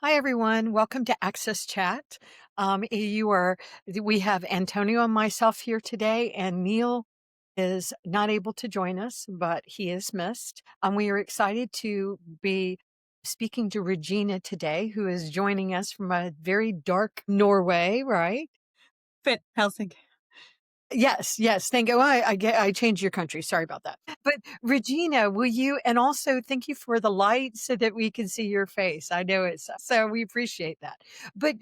Hi, everyone. Welcome to Access Chat. We have Antonio and myself here today, and Neil is not able to join us, but he is missed. We are excited to be speaking to Regina today, who is joining us from a very dark Norway, right? Fit Helsinki. Yes, yes. Thank you. Well, I changed your country. Sorry about that. But Regina, will you, and also thank you for the light so that we can see your face. I know so we appreciate that. But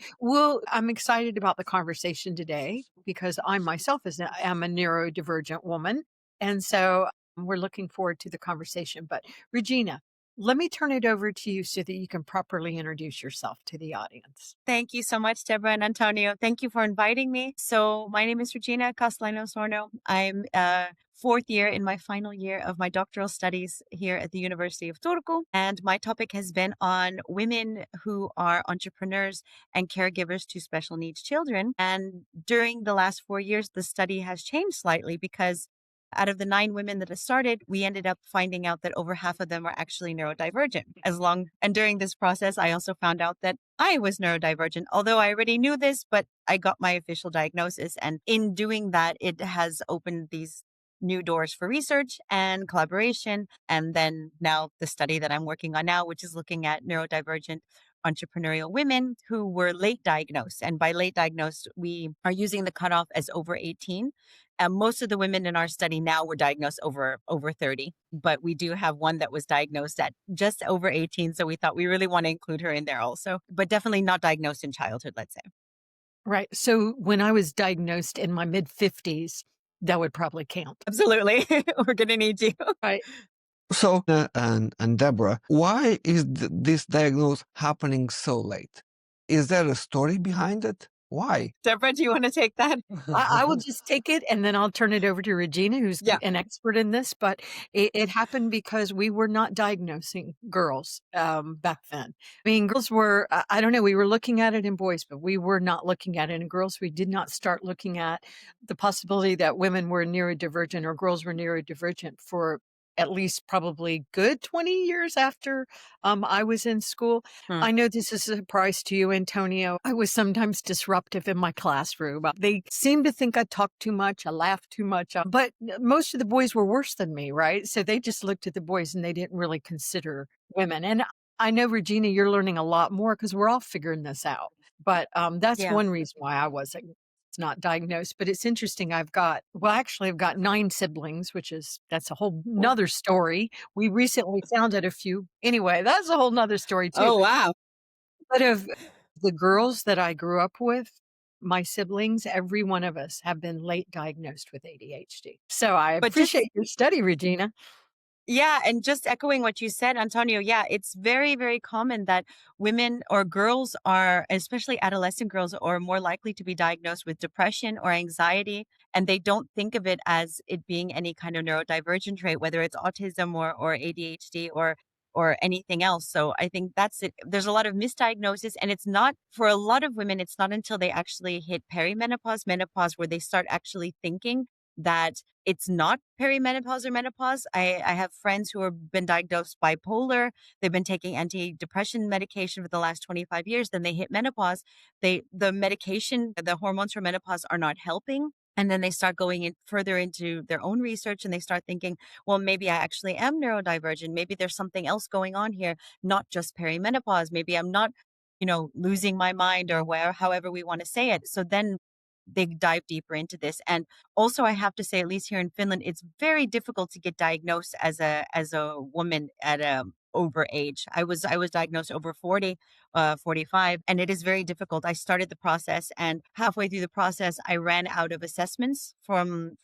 I'm excited about the conversation today because I myself am a neurodivergent woman. And so we're looking forward to the conversation. But Regina, let me turn it over to you so that you can properly introduce yourself to the audience. Thank you so much, Deborah and Antonio. Thank you for inviting me. So my name is Regina Castellano Sorno. I'm fourth year in my final year of my doctoral studies here at the University of Turku. And my topic has been on women who are entrepreneurs and caregivers to special needs children. And during the last 4 years, the study has changed slightly because out of the 9 women that have started, we ended up finding out that over half of them are actually neurodivergent. And during this process, I also found out that I was neurodivergent, although I already knew this, but I got my official diagnosis. And in doing that, it has opened these new doors for research and collaboration. And then now the study that I'm working on now, which is looking at neurodivergent entrepreneurial women who were late diagnosed. And by late diagnosed, we are using the cutoff as over 18. Most of the women in our study now were diagnosed over 30, but we do have one that was diagnosed at just over 18. So we thought we really want to include her in there also, but definitely not diagnosed in childhood, let's say. Right. So when I was diagnosed in my mid 50s, that would probably count. Absolutely. We're going to need you. Right. So, and Deborah, why is this diagnosis happening so late? Is there a story behind it? Why? Deborah, do you want to take that? I will just take it and then I'll turn it over to Regina, who's Yeah. an expert in this. But it happened because we were not diagnosing girls back then. I mean, girls were, I don't know, we were looking at it in boys, but we were not looking at it in girls. We did not start looking at the possibility that women were neurodivergent or girls were neurodivergent for at least probably good 20 years after I was in school. Hmm. I know this is a surprise to you, Antonio. I was sometimes disruptive in my classroom. They seemed to think I talked too much, I laughed too much, but most of the boys were worse than me, right? So they just looked at the boys and they didn't really consider women. And I know, Regina, you're learning a lot more because we're all figuring this out. But that's Yeah. one reason why I wasn't not diagnosed. But it's interesting. I've got 9 siblings, that's a whole nother story. We recently founded a few. Anyway, that's a whole nother story too. Oh, wow. But of the girls that I grew up with, my siblings, every one of us have been late diagnosed with ADHD. So I But just appreciate your study, Regina. Yeah, and just echoing what you said, Antonio, yeah, it's very, very common that women or girls are, especially adolescent girls, are more likely to be diagnosed with depression or anxiety, and they don't think of it as it being any kind of neurodivergent trait, whether it's autism or ADHD or anything else. So I think that's it. There's a lot of misdiagnosis, and it's not for a lot of women, it's not until they actually hit perimenopause, menopause, where they start actually thinking that it's not perimenopause or menopause. I have friends who have been diagnosed bipolar. They've been taking antidepressant medication for the last 25 years. Then they hit menopause. The medication, the hormones for menopause are not helping. And then they start going in further into their own research and they start thinking, well, maybe I actually am neurodivergent. Maybe there's something else going on here, not just perimenopause. Maybe I'm not, losing my mind or however we want to say it. So then they dive deeper into this. And also I have to say, at least here in Finland, it's very difficult to get diagnosed as a woman at a over age. I was diagnosed over 40, 45, and it is very difficult. I started the process and halfway through the process, I ran out of assessments from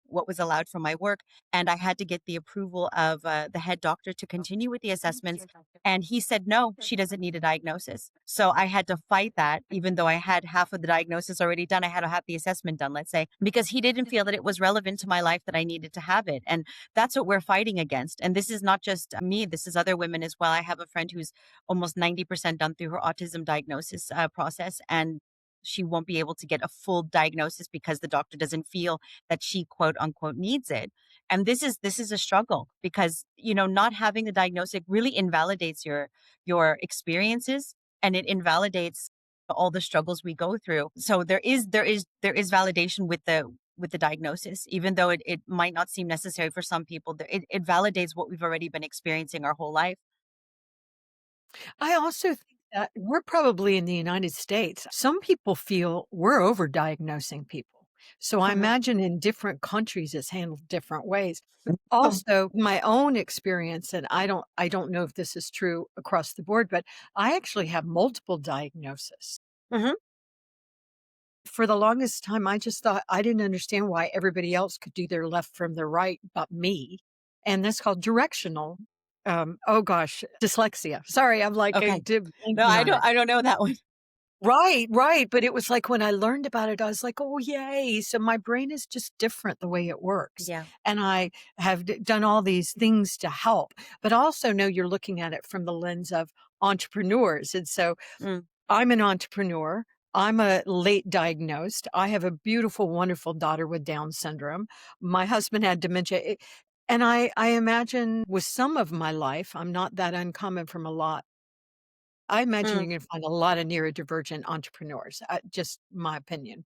what was allowed from my work. And I had to get the approval of the head doctor to continue with the assessments. And he said, no, she doesn't need a diagnosis. So I had to fight that, even though I had half of the diagnosis already done. I had to have the assessment done, let's say, because he didn't feel that it was relevant to my life that I needed to have it. And that's what we're fighting against. And this is not just me, this is other women as well. I have a friend who's almost 90% done through her autism diagnosis process. And she won't be able to get a full diagnosis because the doctor doesn't feel that she quote unquote needs it. And this is a struggle because, not having the diagnosis really invalidates your experiences and it invalidates all the struggles we go through. So there is validation with the diagnosis, even though it might not seem necessary for some people. It validates what we've already been experiencing our whole life. I also think that we're probably in the United States. Some people feel we're overdiagnosing people. So I Mhm. imagine in different countries it's handled different ways. Also, my own experience, and I don't know if this is true across the board, but I actually have multiple diagnoses. Mhm. For the longest time, I just thought I didn't understand why everybody else could do their left from their right but me. And that's called directional. Oh gosh, dyslexia. Sorry, I'm like Okay. No, blanking on it. I don't know that one. Right, right. But it was like when I learned about it, I was like, oh, yay. So my brain is just different the way it works. Yeah. And I have done all these things to help, but also know you're looking at it from the lens of entrepreneurs. And so Mm. I'm an entrepreneur. I'm a late diagnosed. I have a beautiful, wonderful daughter with Down syndrome. My husband had dementia. And I imagine with some of my life, I'm not that uncommon from a lot. I imagine Mm. you're going to find a lot of neurodivergent entrepreneurs. Just my opinion.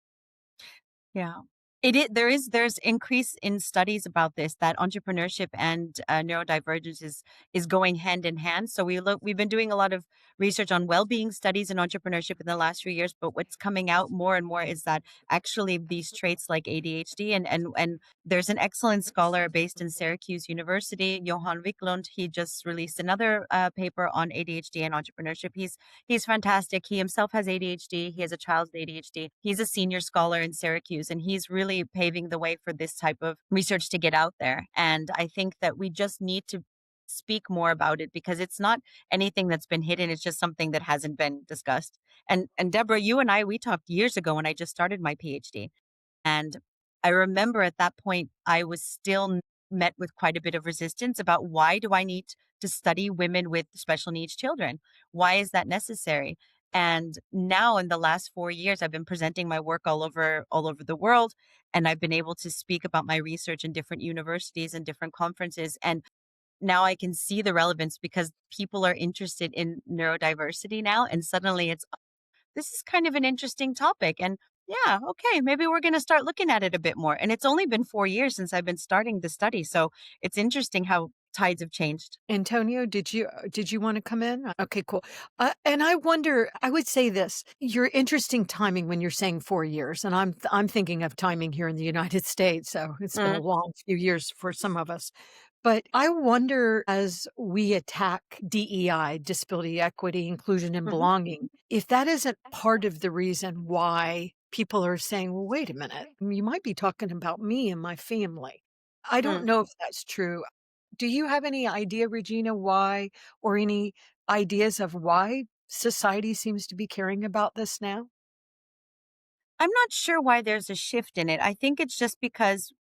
Yeah. There's increase in studies about this, that entrepreneurship and neurodivergence is going hand in hand. So we've been doing a lot of research on well-being studies and entrepreneurship in the last few years, but what's coming out more and more is that actually these traits like ADHD, and there's an excellent scholar based in Syracuse University, Johan Wiklund. He just released another paper on ADHD and entrepreneurship. He's fantastic. He himself has ADHD. He has a child with ADHD. He's a senior scholar in Syracuse, and he's really paving the way for this type of research to get out there. And I think that we just need to speak more about it because it's not anything that's been hidden. It's just something that hasn't been discussed. And Deborah, you and I, we talked years ago when I just started my PhD. And I remember at that point, I was still met with quite a bit of resistance about why do I need to study women with special needs children? Why is that necessary? And now in the last 4 years, I've been presenting my work all over the world. And I've been able to speak about my research in different universities and different conferences. And now I can see the relevance because people are interested in neurodiversity now. And suddenly it's this is kind of an interesting topic. And yeah, okay, maybe we're going to start looking at it a bit more. And it's only been 4 years since I've been starting the study. So it's interesting how tides have changed. Antonio, did you want to come in? Okay, cool. And I wonder, I would say this: you're interesting timing when you're saying 4 years, and I'm thinking of timing here in the United States. So it's been a Mm, long few years for some of us. But I wonder, as we attack DEI, disability, equity, inclusion, and mhm, belonging, if that isn't part of the reason why people are saying, well, wait a minute, you might be talking about me and my family. I don't mm. know if that's true. Do you have any idea, Regina, why, or any ideas of why society seems to be caring about this now? I'm not sure why there's a shift in it. I think it's just because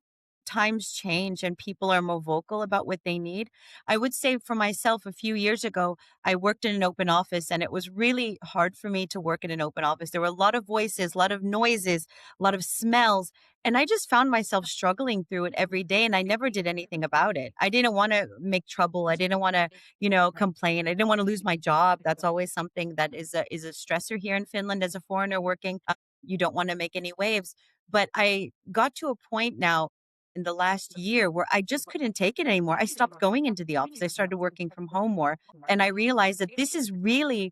times change and people are more vocal about what they need. I would say for myself, a few years ago, I worked in an open office and it was really hard for me to work in an open office. There were a lot of voices, a lot of noises, a lot of smells. And I just found myself struggling through it every day and I never did anything about it. I didn't want to make trouble. I didn't want to, complain. I didn't want to lose my job. That's always something that is a stressor here in Finland as a foreigner working. You don't want to make any waves. But I got to a point now in the last year where I just couldn't take it anymore. I stopped going into the office. I started working from home more. And I realized that this is really,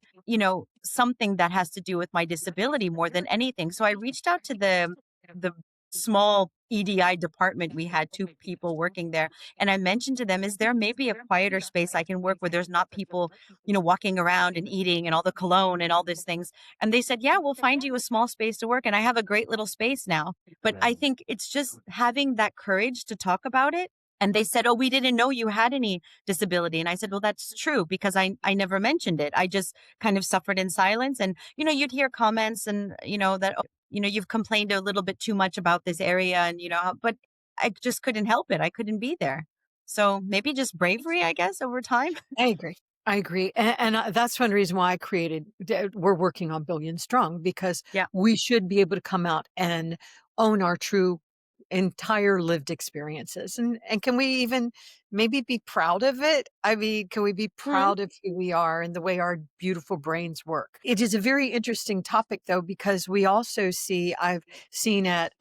something that has to do with my disability more than anything. So I reached out to the small EDI department. We had two people working there. And I mentioned to them, is there maybe a quieter space I can work where there's not people, walking around and eating and all the cologne and all these things? And they said, yeah, we'll find you a small space to work. And I have a great little space now. But I think it's just having that courage to talk about it. And they said, oh, we didn't know you had any disability. And I said, well, that's true because I never mentioned it. I just kind of suffered in silence. And, you'd hear comments and, that, oh, you've complained a little bit too much about this area. And, but I just couldn't help it. I couldn't be there. So maybe just bravery, I guess, over time. I agree. I agree. And that's one reason why we're working on Billion Strong because Yeah. we should be able to come out and own our true entire lived experiences. And can we even maybe be proud of it? I mean, can we be Mm, proud of who we are and the way our beautiful brains work? It is a very interesting topic, though, because we also see, I've seen at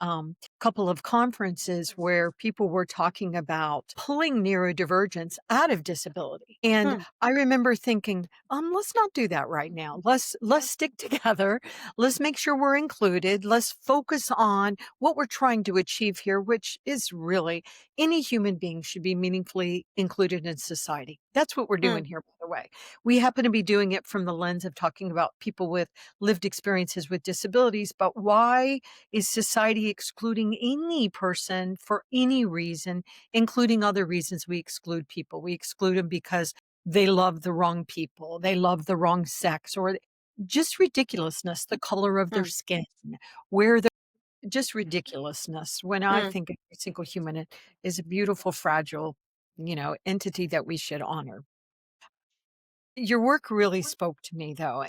couple of conferences where people were talking about pulling neurodivergence out of disability. And mm, I remember thinking, let's not do that right now. Let's stick together. Let's make sure we're included. Let's focus on what we're trying to achieve here, which is really any human being should be meaningfully included in society. That's what we're doing mm, here, by the way. We happen to be doing it from the lens of talking about people with lived experiences with disabilities, but why is society excluding any person for any reason, including other reasons we exclude people? We exclude them because they love the wrong people, they love the wrong sex, or just ridiculousness, the color of their mm, skin, where they're just ridiculousness. When I mm. think every single human is a beautiful, fragile, entity that we should honor. Your work really spoke to me, though.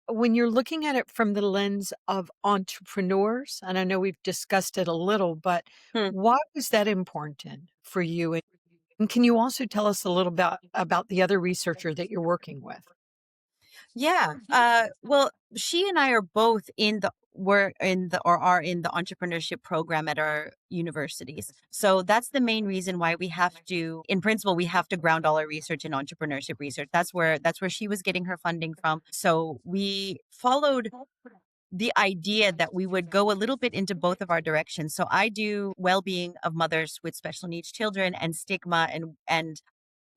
When you're looking at it from the lens of entrepreneurs, and I know we've discussed it a little, but Hmm. why was that important for you? And can you also tell us a little about the other researcher that you're working with? Yeah. Well, she and I are both in the were in the or are in the entrepreneurship program at our universities. So that's the main reason why we have to, in principle, we have to ground all our research in entrepreneurship research. That's where she was getting her funding from. So we followed the idea that we would go a little bit into both of our directions. So I do well-being of mothers with special needs children and stigma and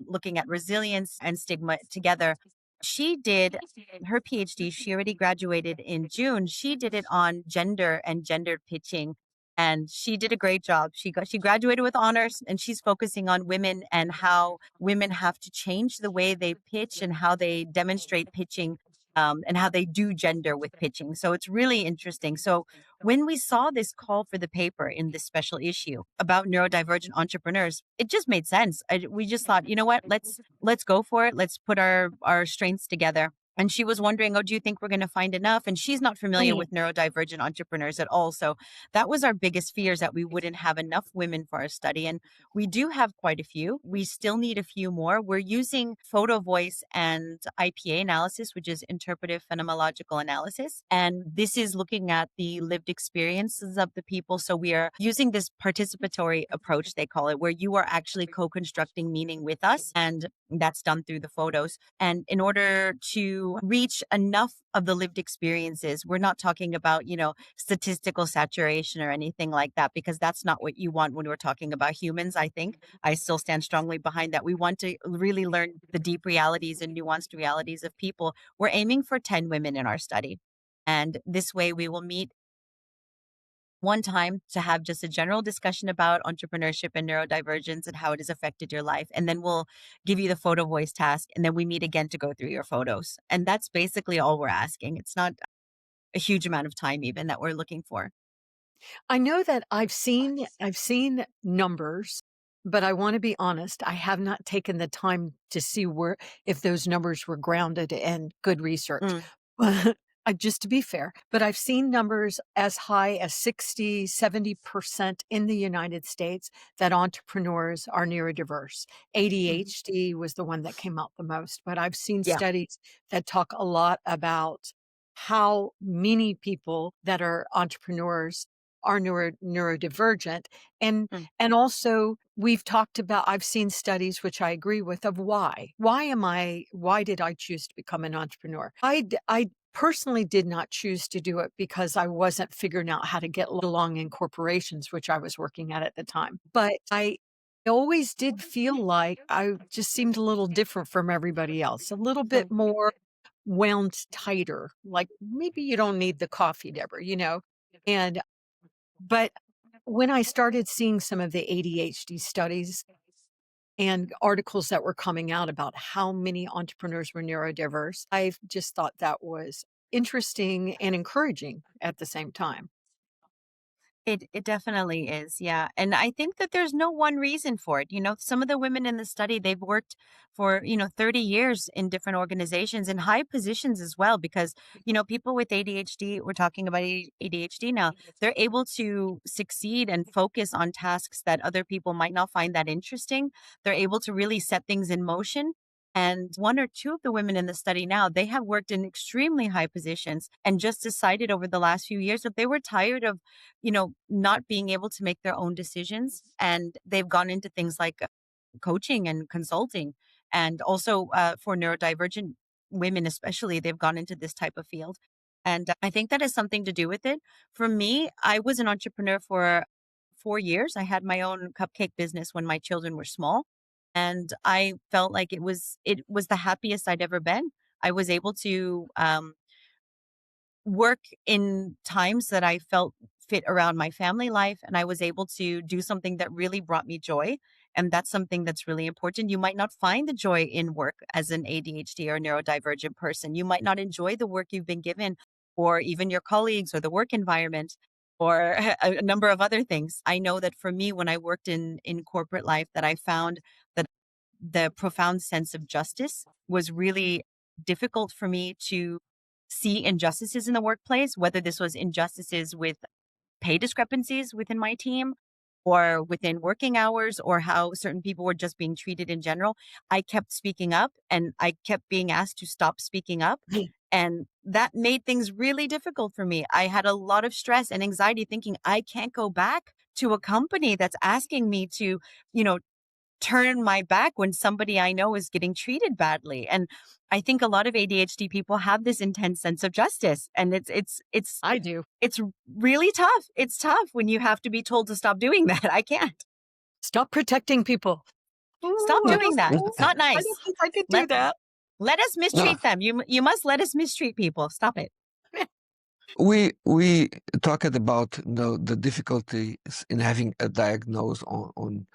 looking at resilience and stigma together. She did her PhD. She already graduated in June. She did it on gender and gendered pitching. And she did a great job. She graduated with honors and she's focusing on women and how women have to change the way they pitch and how they demonstrate pitching and how they do gender with pitching. So it's really interesting. So when we saw this call for the paper in this special issue about neurodivergent entrepreneurs, it just made sense. We just thought, you know what, let's go for it. Let's put our strengths together. And she was wondering, oh, do you think we're going to find enough? And she's not familiar Mm. with neurodivergent entrepreneurs at all. So that was our biggest fear, is that we wouldn't have enough women for our study. And we do have quite a few. We still need a few more. We're using photo voice and IPA analysis, which is interpretive phenomenological analysis. And this is looking at the lived experiences of the people. So we are using this participatory approach, they call it, where you are actually co-constructing meaning with us. And that's done through the photos. And in order to reach enough of the lived experiences, we're not talking about, statistical saturation or anything like that, because that's not what you want when we're talking about humans, I think. I still stand strongly behind that. We want to really learn the deep realities and nuanced realities of people. We're aiming for 10 women in our study. And this way we will meet one time to have just a general discussion about entrepreneurship and neurodivergence and how it has affected your life. And then we'll give you the photo voice task. And then we meet again to go through your photos. And that's basically all we're asking. It's not a huge amount of time even that we're looking for. I know that I've seen numbers, but I want to be honest, I have not taken the time to see where if those numbers were grounded in good research. Mm, Just to be fair, but I've seen numbers as high as 60, 70% in the United States that entrepreneurs are neurodiverse. mhm. ADHD was the one that came out the most, but I've seen Yeah. studies that talk a lot about how many people that are entrepreneurs are neurodivergent. And Mm. and also we've talked about, I've seen studies which I agree with, of why did I choose to become an entrepreneur? I personally did not choose to do it because I wasn't figuring out how to get along in corporations, which I was working at the time. But I always did feel like I just seemed a little different from everybody else, a little bit Mm. more wound tighter. Like maybe you don't need the coffee, Deborah. And but when I started seeing some of the ADHD studies and articles that were coming out about how many entrepreneurs were neurodiverse, I just thought that was interesting and encouraging at the same time. It definitely is, yeah, and I think that there's no one reason for it. Some of the women in the study, they've worked for 30 years in different organizations in high positions as well, because people with ADHD, we're talking about ADHD now, they're able to succeed and focus on tasks that other people might not find that interesting. They're able to really set things in motion. And one or two of the women in the study now, they have worked in extremely high positions and just decided over the last few years that they were tired of not being able to make their own decisions. And they've gone into things like coaching and consulting. And also for neurodivergent women, especially, they've gone into this type of field. And I think that has something to do with it. For me, I was an entrepreneur for 4 years. I had my own cupcake business when my children were small. And I felt like it was the happiest I'd ever been. I was able to work in times that I felt fit around my family life, and I was able to do something that really brought me joy. And that's something that's really important. You might not find the joy in work as an ADHD or neurodivergent person. You might not enjoy the work you've been given, or even your colleagues or the work environment, or a number of other things. I know that for me, when I worked in corporate life, that I found that the profound sense of justice was really difficult for me to see injustices in the workplace, whether this was injustices with pay discrepancies within my team or within working hours or how certain people were just being treated in general. I kept speaking up and I kept being asked to stop speaking up. And that made things really difficult for me. I had a lot of stress and anxiety thinking I can't go back to a company that's asking me to, you know, turn my back when somebody I know is getting treated badly. And I think a lot of ADHD people have this intense sense of justice, and I do. it's really tough. It's tough when you have to be told to stop doing that. I can't. Stop protecting people. Stop Ooh, I doing don't that. think It's not I don't nice. think I could do Let that. let us No, mistreat them. You must let us mistreat people. Stop it. we talked about the difficulties in having a diagnose on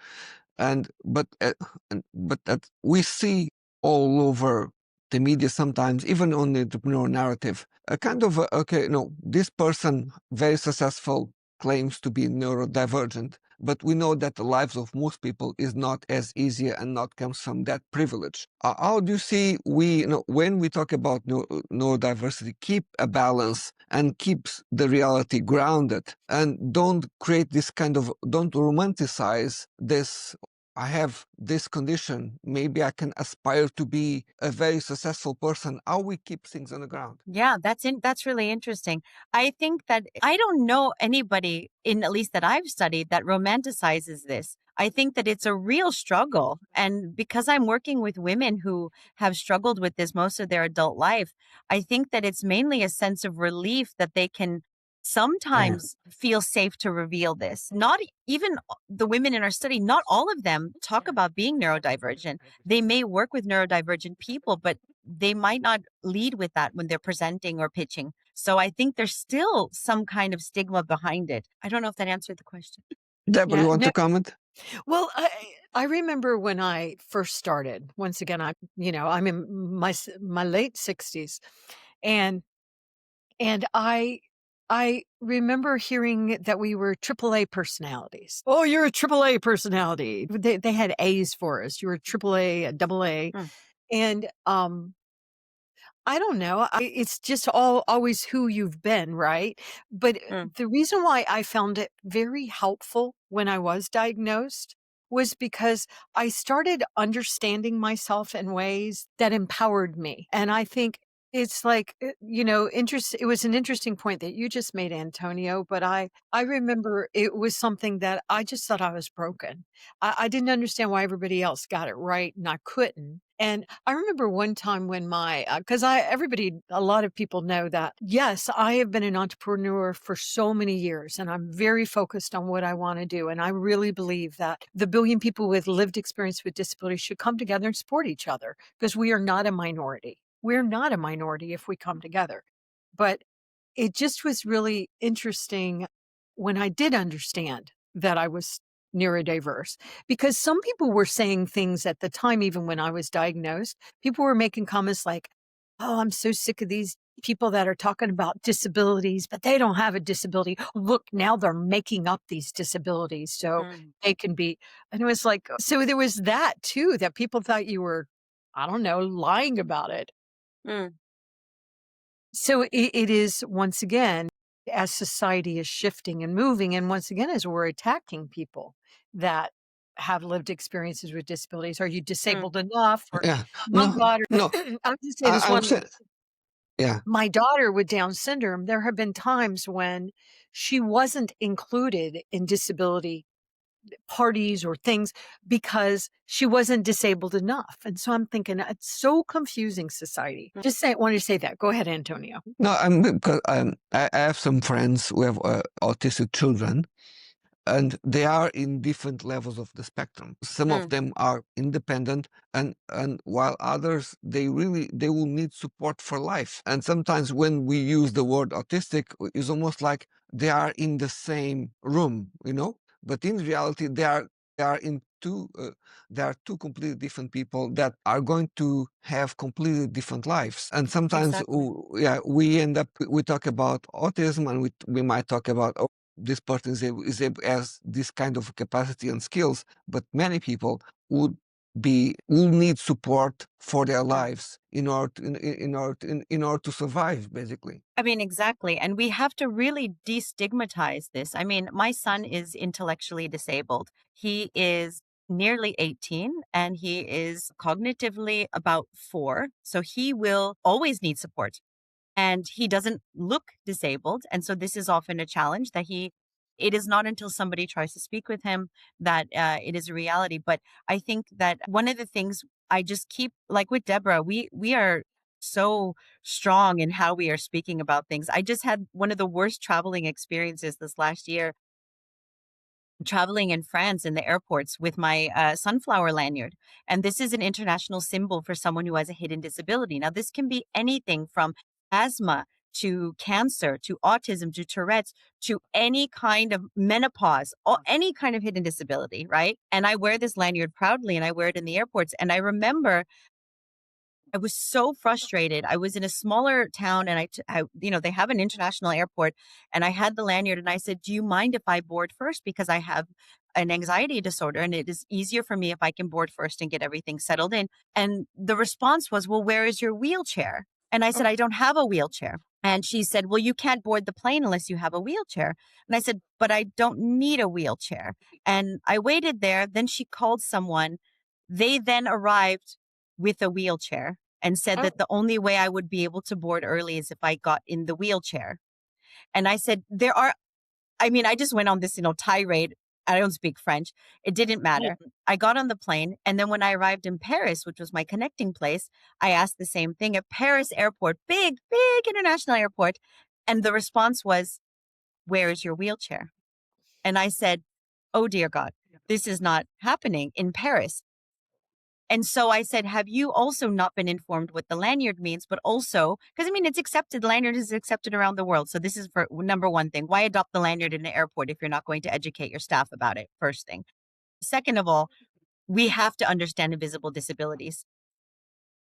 and but that we see all over the media sometimes, even on the entrepreneur narrative, a kind of okay, no, this person very successful claims to be neurodivergent, but we know that the lives of most people is not as easy and not comes from that privilege. How do you see we, when we talk about neurodiversity, keep a balance and keeps the reality grounded and don't create this kind of, don't romanticize this. I have this condition. Maybe I can aspire to be a very successful person. How we keep things on the ground? Yeah, that's really interesting. I think that I don't know anybody in at least that I've studied that romanticizes this. I think that it's a real struggle. And because I'm working with women who have struggled with this most of their adult life, I think that it's mainly a sense of relief that they can Yeah. sometimes feel safe to reveal this. Not even the women in our study, not all of them talk about being neurodivergent. They may work with neurodivergent people, but they might not lead with that when they're presenting or pitching. So I think there's still some kind of stigma behind it. I don't know if that answered the question. Deborah, you Yeah. want No, to comment? well, I remember when I first started. Once again, I'm in my late 60s, and I remember hearing that we were AAA personalities. Oh, you're a AAA personality. They had A's for us. You were AAA, a double A, Mm, and I don't know. It's just always who you've been, right? But mm, the reason why I found it very helpful when I was diagnosed was because I started understanding myself in ways that empowered me. And I think it's like, it was an interesting point that you just made, Antonio, but I remember it was something that I just thought I was broken. I didn't understand why everybody else got it right and I couldn't. And I remember one time when because a lot of people know that, yes, I have been an entrepreneur for so many years and I'm very focused on what I want to do. And I really believe that the billion people with lived experience with disability should come together and support each other because we are not a minority. We're not a minority if we come together. But it just was really interesting when I did understand that I was neurodiverse because some people were saying things at the time, even when I was diagnosed. People were making comments like, "Oh, I'm so sick of these people that are talking about disabilities, but they don't have a disability. Look, now they're making up these disabilities so they can be. And it was like, so there was that too, that people thought you were, I don't know, lying about it. Mm, So it is, once again, as society is shifting and moving, and once again, as we're attacking people that have lived experiences with disabilities. Are you mm, disabled enough? Or Yeah. my No, daughter, no. I'll just say this I'm one. saying, yeah. My daughter with Down syndrome, there have been times when she wasn't included in disability parties or things because she wasn't disabled enough. And so I'm thinking it's so confusing, society. mm. Just say, wanted to say that. Go ahead, Antonio. No, because I have some friends who have autistic children, and they are in different levels of the spectrum. Some of Mm, them are independent, and while others they will need support for life. And sometimes when we use the word autistic, it's almost like they are in the same room, but in reality they are in two they are two completely different people that are going to have completely different lives. And sometimes exactly. yeah, we talk about autism, and we might talk about, this person has this kind of capacity and skills, but many people will need support for their Mm. lives in order to survive, basically. I mean, exactly. And we have to really destigmatize this. I mean, my son is intellectually disabled. He is nearly 18 and he is cognitively about 4. So he will always need support. And he doesn't look disabled. And so this is often a challenge that it is not until somebody tries to speak with him that it is a reality. But I think that one of the things I just keep, like with Deborah, we are so strong in how we are speaking about things. I just had one of the worst traveling experiences this last year, traveling in France in the airports with my sunflower lanyard. And this is an international symbol for someone who has a hidden disability. Now, this can be anything from asthma to cancer to autism to Tourette's to any kind of menopause or any kind of hidden disability, right? And I wear this lanyard proudly and I wear it in the airports. And I remember I was so frustrated. I was in a smaller town and they have an international airport and I had the lanyard and I said, "Do you mind if I board first? Because I have an anxiety disorder and it is easier for me if I can board first and get everything settled in." And the response was, "Well, where is your wheelchair?" And I said, "I don't have a wheelchair." And she said, "Well, you can't board the plane unless you have a wheelchair." And I said, "But I don't need a wheelchair." And I waited there. Then she called someone. They then arrived with a wheelchair and said Oh, that the only way I would be able to board early is if I got in the wheelchair. And I said, I just went on this, tirade. I don't speak French. It didn't yeah. matter. I got on the plane. And then when I arrived in Paris, which was my connecting place, I asked the same thing at Paris airport, big, big international airport. And the response was, "Where is your wheelchair?" And I said, "Oh, dear God, this is not happening in Paris." And so I said, "Have you also not been informed what the lanyard means? But also, because I mean, it's accepted, the lanyard is accepted around the world. So this is for number one thing. Why adopt the lanyard in an airport if you're not going to educate your staff about it? First thing. Second of all, we have to understand invisible disabilities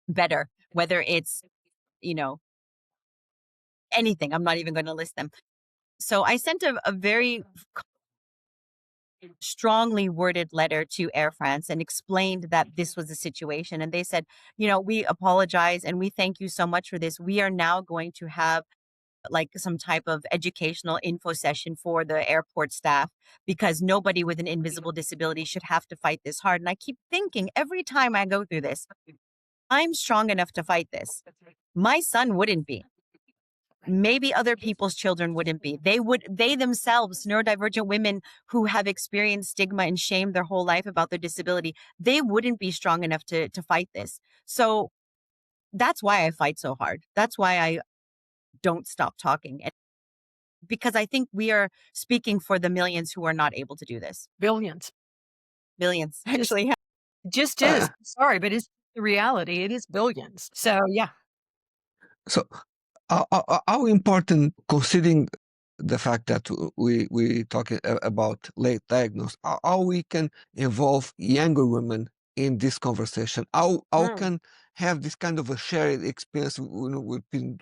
better, whether it's, you know, anything. I'm not even going to list them. So I sent a very strongly worded letter to Air France and explained that this was the situation. And they said, "We apologize and we thank you so much for this. We are now going to have like some type of educational info session for the airport staff because nobody with an invisible disability should have to fight this hard." And I keep thinking every time I go through this, I'm strong enough to fight this. My son wouldn't be. Maybe other people's children wouldn't be. They themselves, neurodivergent women who have experienced stigma and shame their whole life about their disability, they wouldn't be strong enough to fight this. So that's why I fight so hard. That's why I don't stop talking. And because I think we are speaking for the millions who are not able to do this. Billions. Billions, Just, actually. just Uh, is. Sorry, but it's the reality. It is billions. So yeah. so how important, considering the fact that we talking about late diagnosis, how we can involve younger women in this conversation? How Mm, can have this kind of a shared experience, between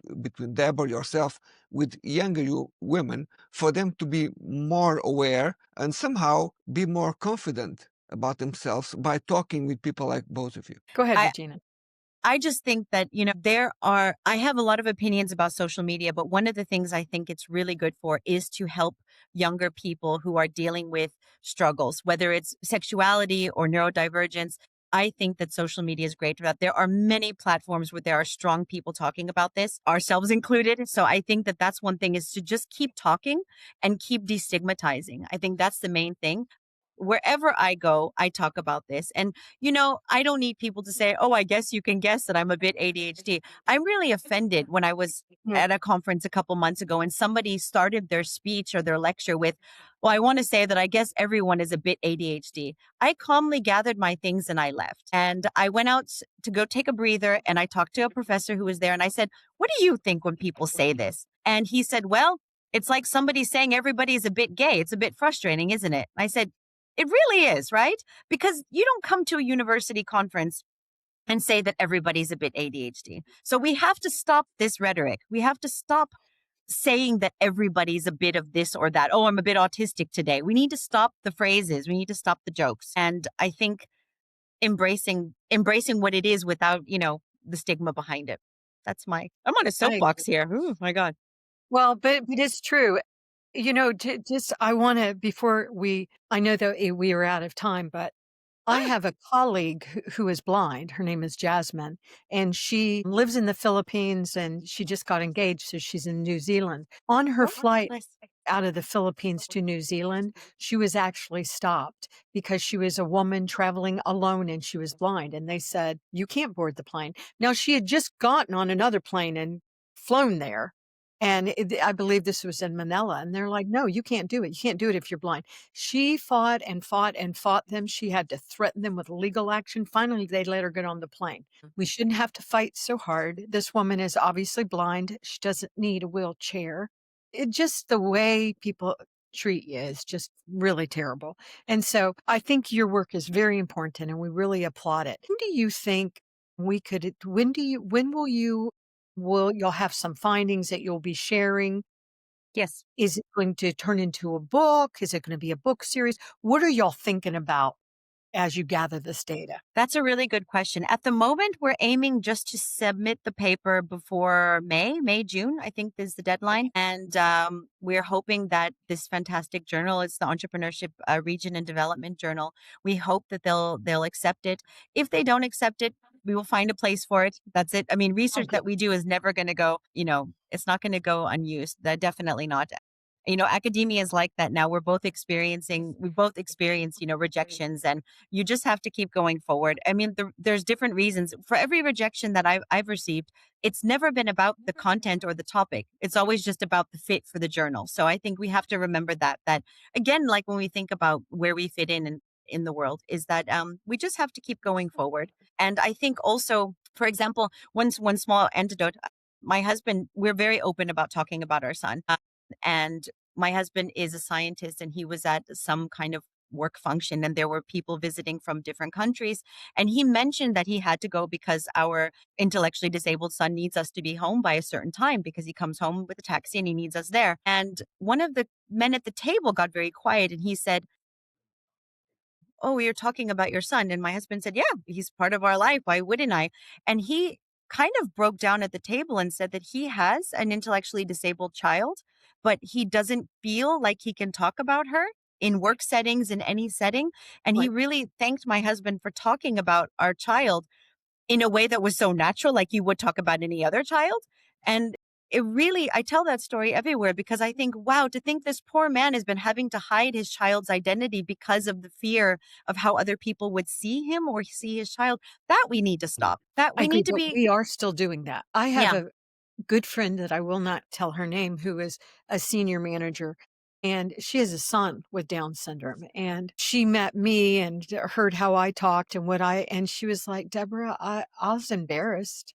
Deborah, yourself, with younger women, for them to be more aware and somehow be more confident about themselves by talking with people like both of you. Go ahead, I, Regina. I just think that, I have a lot of opinions about social media, but one of the things I think it's really good for is to help younger people who are dealing with struggles, whether it's sexuality or neurodivergence. I think that social media is great for that. There are many platforms where there are strong people talking about this, ourselves included. So I think that that's one thing, is to just keep talking and keep destigmatizing. I think that's the main thing. Wherever I go, I talk about this. And I don't need people to say, oh, I guess you can guess that I'm a bit ADHD. I'm really offended when I was Yeah. at a conference a couple months ago and somebody started their speech or their lecture with, well, I want to say that I guess everyone is a bit ADHD. I calmly gathered my things and I left. And I went out to go take a breather and I talked to a professor who was there and I said, what do you think when people say this? And he said, well, it's like somebody saying everybody's a bit gay. It's a bit frustrating, isn't it? I said, it really is, right? Because you don't come to a university conference and say that everybody's a bit ADHD. So we have to stop this rhetoric. We have to stop saying that everybody's a bit of this or that. Oh, I'm a bit autistic today. We need to stop the phrases. We need to stop the jokes. And I think embracing what it is without, the stigma behind it. I'm on a I soapbox here. Oh my God. Well, but it's true. Just I want to before I know that we are out of time, but I Ah, have a colleague who is blind. Her name is Jasmine, and she lives in the Philippines and she just got engaged. So she's in New Zealand. On her oh, flight nice. out of the Philippines to New Zealand, she was actually stopped because she was a woman traveling alone and she was blind. And they said, you can't board the plane. Now, she had just gotten on another plane and flown there. And I believe this was in Manila. And they're like, no, you can't do it. You can't do it if you're blind. She fought and fought and fought them. She had to threaten them with legal action. Finally, they let her get on the plane. We shouldn't have to fight so hard. This woman is obviously blind. She doesn't need a wheelchair. It just the way people treat you is just really terrible. And so I think your work is very important and we really applaud it. When do you think when will you'll have some findings that you'll be sharing? Yes. Is it going to turn into a book? Is it going to be a book series? What are y'all thinking about as you gather this data? That's a really good question. At the moment, we're aiming just to submit the paper before June, I think is the deadline. And we're hoping that this fantastic journal, it's the Entrepreneurship Region and Development Journal. We hope that they'll accept it. If they don't accept it, we will find a place for it. That's it. I mean, research Okay. that we do is never going to go, it's not going to go unused. That definitely not. Academia is like that now. We've both experienced, rejections, and you just have to keep going forward. I mean, there's different reasons for every rejection that I've received. It's never been about the content or the topic. It's always just about the fit for the journal. So I think we have to remember that again, like when we think about where we fit in the world, is that we just have to keep going forward. And I think also, for example, one small antidote. My husband, we're very open about talking about our son. And my husband is a scientist and he was at some kind of work function and there were people visiting from different countries, and he mentioned that he had to go because our intellectually disabled son needs us to be home by a certain time because he comes home with a taxi and he needs us there. And one of the men at the table got very quiet and he said, oh, you're talking about your son. And my husband said, yeah, he's part of our life. Why wouldn't I? And he kind of broke down at the table and said that he has an intellectually disabled child, but he doesn't feel like he can talk about her in work settings, in any setting. And he Right. really thanked my husband for talking about our child in a way that was so natural, like you would talk about any other child. And I tell that story everywhere because I think, wow, to think this poor man has been having to hide his child's identity because of the fear of how other people would see him or see his child, that we need to stop. That I we agree, need to but be, we are still doing that. I have yeah. a good friend that I will not tell her name who is a senior manager, and she has a son with Down syndrome, and she met me and heard how I talked and she was like, "Deborah, I was embarrassed.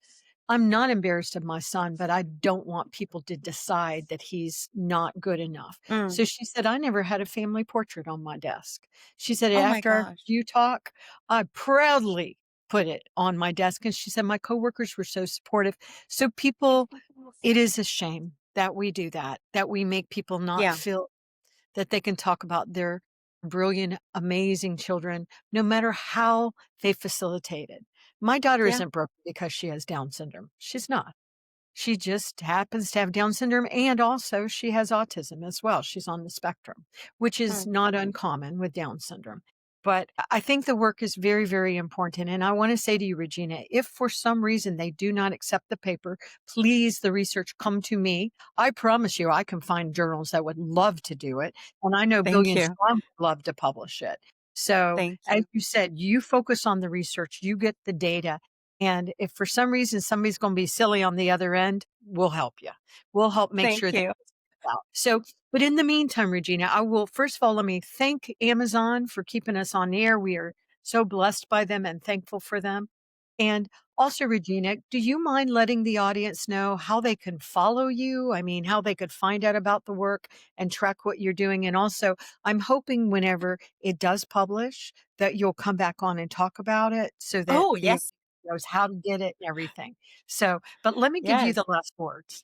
I'm not embarrassed of my son, but I don't want people to decide that he's not good enough." Mm. So she said, "I never had a family portrait on my desk." She said, Oh my "After gosh. you talk, I proudly put it on my desk. And she said, my coworkers were so supportive. So people, it is a shame that we do that, that we make people not Yeah. feel that they can talk about their brilliant, amazing children, no matter how they facilitate it. My daughter Yeah. isn't broken because she has Down syndrome. She's not. She just happens to have Down syndrome, and also she has autism as well. She's on the spectrum, which is Mm. not uncommon with Down syndrome. But I think the work is very, very important. And I want to say to you, Regina, if for some reason they do not accept the paper, please, the research, come to me. I promise you, I can find journals that would love to do it. And I know Thank Billion you. Strong would love to publish it. So, Thank as you. you said, you focus on the research, you get the data, and if for some reason somebody's going to be silly on the other end, we'll help you. We'll help make Thank sure that you. it's out. So, but in the meantime, Regina, I will first of all, let me thank Amazon for keeping us on the air. We are so blessed by them and thankful for them. And also, Regina, do you mind letting the audience know how they can follow you? I mean, how they could find out about the work and track what you're doing. And also, I'm hoping whenever it does publish that you'll come back on and talk about it so that Oh, the yes. knows how to get it and everything. So, but let me give you Yes. the last words.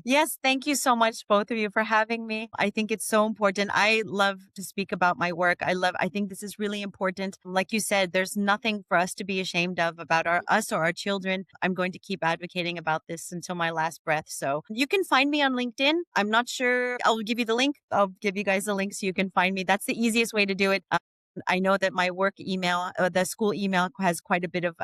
Yes, thank you so much, both of you, for having me. I think it's so important. I love to speak about my work. I think this is really important. Like you said, there's nothing for us to be ashamed of about us or our children. I'm going to keep advocating about this until my last breath. So you can find me on LinkedIn. I'm not sure. I'll give you the link. I'll give you guys the link so you can find me. That's the easiest way to do it. I know that my work email, the school email, has quite a bit of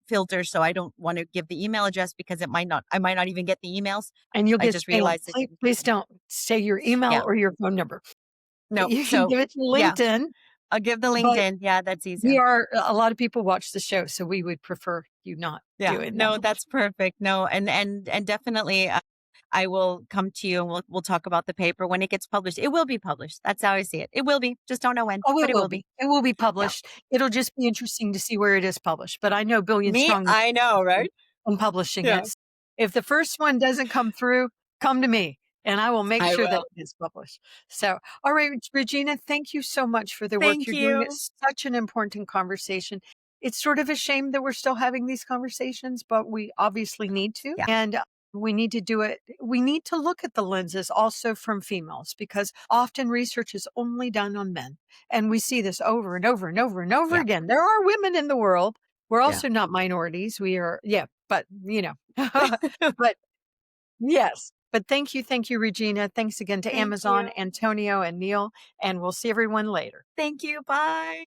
filter, so I don't want to give the email address because I might not even get the emails. And you'll I get just spam. realized it Please, didn't. please don't say your email Yeah, or your phone number. no. You can So give it to yeah, LinkedIn, I'll give the but LinkedIn. Yeah, that's we easier. are a lot of people watch the show, so we would prefer you not Yeah, doing no, that. that's perfect. No, and definitely, I will come to you and we'll talk about the paper when it gets published. It will be published. That's how I see it. It will be. Just don't know when, Oh, but it it will will be. be. It will be Yeah. published. It'll just be interesting to see where it is published. But I know Billion Me, Strong I know, right? in publishing Yeah, it. If the first one doesn't come through, come to me and I will make I sure that will. it is published. So, all right, Regina, thank you so much for the work Thank you're doing. you. It's such an important conversation. It's sort of a shame that we're still having these conversations, but we obviously need to. Yeah, And we need to do it. We need to look at the lenses also from females because often research is only done on men. And we see this over and over and over and over yeah, again. There are women in the world. We're yeah. also not minorities. We are, yeah, but but yes. But thank you, Regina. Thanks again to Thank Amazon, you. Antonio, and Neil. And we'll see everyone later. Thank you. Bye.